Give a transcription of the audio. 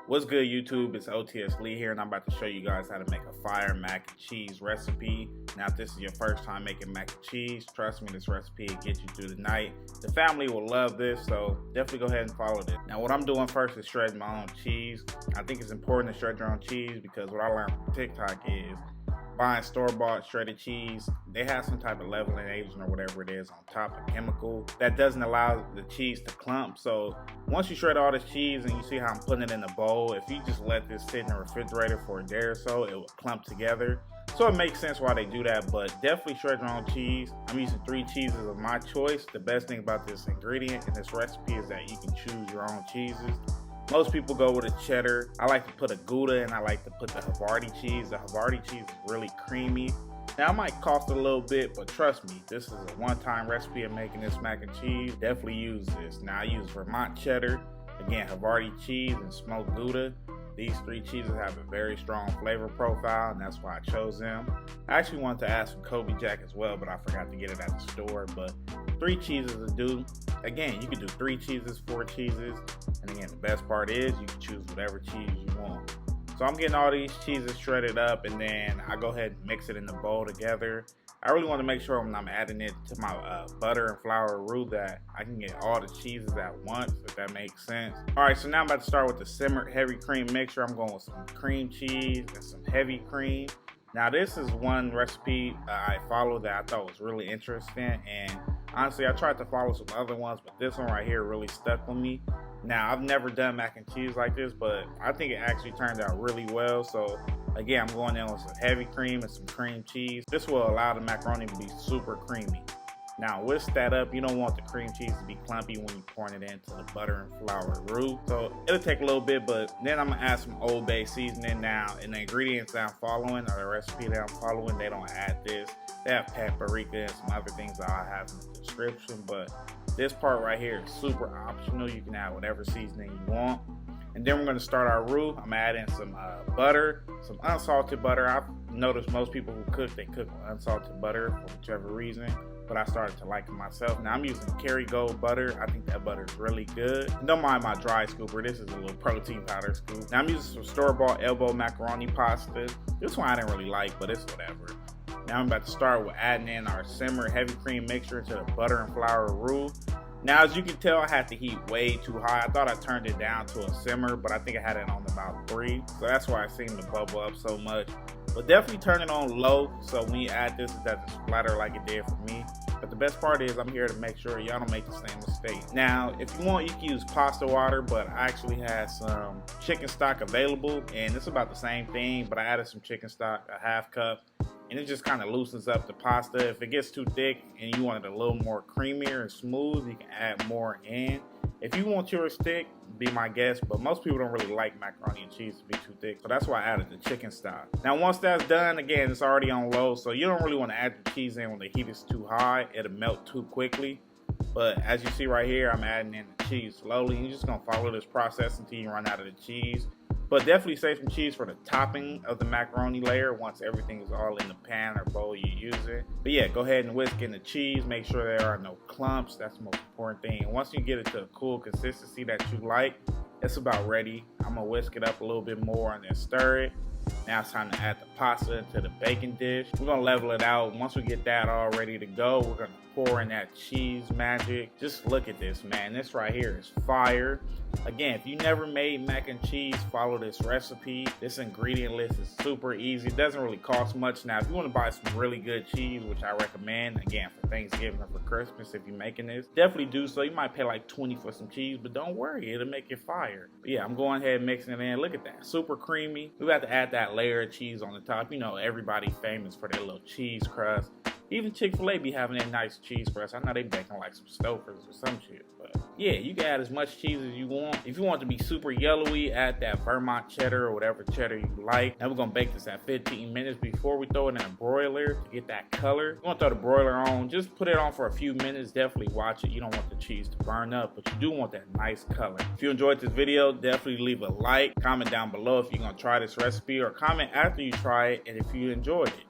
What's good, YouTube? It's OTS Lee here, and I'm about to show you guys how to make a fire mac and cheese recipe. Now, if this is your first time making mac and cheese, trust me, this recipe will get you through the night. The family will love this, so definitely go ahead and follow this. Now, what I'm doing first is shredding my own cheese. I think it's important to shred your own cheese because what I learned from TikTok is buying store-bought shredded cheese, they have some type of leveling agent or whatever it is on top of chemical that doesn't allow the cheese to clump. So once you shred all this cheese and you see how I'm putting it in the bowl, if you just let this sit in the refrigerator for a day or so, it will clump together. So it makes sense why they do that, but definitely shred your own cheese. I'm using 3 cheeses of my choice. The best thing about this ingredient in this recipe is that you can choose your own cheeses. Most people go with a cheddar. I like to put a Gouda, and I like to put the Havarti cheese. The Havarti cheese is really creamy. Now, it might cost a little bit, but trust me, this is a one-time recipe of making this mac and cheese. Definitely use this. Now, I use Vermont cheddar, again, Havarti cheese, and Smoked Gouda. These 3 cheeses have a very strong flavor profile, and that's why I chose them. I actually wanted to add some Kobe Jack as well, but I forgot to get it at the store. But 3 cheeses will do. Again, you can do 3 cheeses, 4 cheeses, and again, the best part is you can choose whatever cheese you want. So I'm getting all these cheeses shredded up, and then I go ahead and mix it in the bowl together. I really want to make sure when I'm adding it to my butter and flour roux that I can get all the cheeses at once, if that makes sense. Alright, so now I'm about to start with the simmered heavy cream mixture. I'm going with some cream cheese and some heavy cream. Now, this is one recipe I followed that I thought was really interesting, and honestly, I tried to follow some other ones, but this one right here really stuck with me. Now, I've never done mac and cheese like this, but I think it actually turned out really well. So again, I'm going in with some heavy cream and some cream cheese. This will allow the macaroni to be super creamy. Now, whisk that up. You don't want the cream cheese to be clumpy when you're pouring it into the butter and flour roux. So it'll take a little bit, but then I'm gonna add some Old Bay seasoning now. And the ingredients that I'm following, or the recipe that I'm following, they don't add this. They have paprika and some other things that I have in the description, but this part right here is super optional. You can add whatever seasoning you want. And then we're going to start our roux. I'm adding some butter, some unsalted butter. I've noticed most people who cook, they cook with unsalted butter for whichever reason, but I started to like it myself. Now I'm using Kerrygold butter. I think that butter is really good. And don't mind my dry scooper. This is a little protein powder scoop. Now I'm using some store-bought elbow macaroni pasta. This one I didn't really like, but it's whatever. Now I'm about to start with adding in our simmered heavy cream mixture to the butter and flour roux. Now, as you can tell, I had the heat way too high. I thought I turned it down to a simmer, but I think I had it on about 3. So that's why it seemed to bubble up so much. But definitely turn it on low, so when you add this, it doesn't splatter like it did for me. But the best part is I'm here to make sure y'all don't make the same mistake. Now, if you want, you can use pasta water, but I actually had some chicken stock available, and it's about the same thing, but I added some chicken stock, a half cup, and it just kind of loosens up the pasta. If it gets too thick and you want it a little more creamier and smooth, you can add more in. If you want yours thick, be my guest, but most people don't really like macaroni and cheese to be too thick, so that's why I added the chicken stock. Now, once that's done, again, it's already on low, so you don't really want to add the cheese in when the heat is too high. It'll melt too quickly. But as you see right here, I'm adding in the cheese slowly. You're just gonna follow this process until you run out of the cheese. But definitely save some cheese for the topping of the macaroni layer once everything is all in the pan or bowl you use it. But yeah, go ahead and whisk in the cheese. Make sure there are no clumps. That's the most important thing. And once you get it to a cool consistency that you like, it's about ready. I'm gonna whisk it up a little bit more and then stir it. Now it's time to add the pasta into the baking dish. We're gonna level it out. Once we get that all ready to go, we're gonna pour in that cheese magic. Just look at this, man. This right here is fire. Again, if you never made mac and cheese, follow this recipe. This ingredient list is super easy. It doesn't really cost much. Now, if you want to buy some really good cheese, which I recommend, again, for Thanksgiving or for Christmas, if you're making this, definitely do so. You might pay like 20 for some cheese, but don't worry, it'll make it fire. But yeah, I'm going ahead and mixing it in. Look at that, super creamy. We got to add that layer of cheese on the top. You know, everybody famous for their little cheese crust. Even Chick-fil-A be having that nice cheese crust. I know they baking like some Stouffer's or some shit, but yeah, you can add as much cheese as you want. If you want it to be super yellowy, add that Vermont cheddar or whatever cheddar you like. Now we're gonna bake this at 15 minutes before we throw it in a broiler to get that color. You wanna throw the broiler on, just put it on for a few minutes. Definitely watch it. You don't want the cheese to burn up, but you do want that nice color. If you enjoyed this video, definitely leave a like. Comment down below if you're gonna try this recipe, or comment after you try it and if you enjoyed it.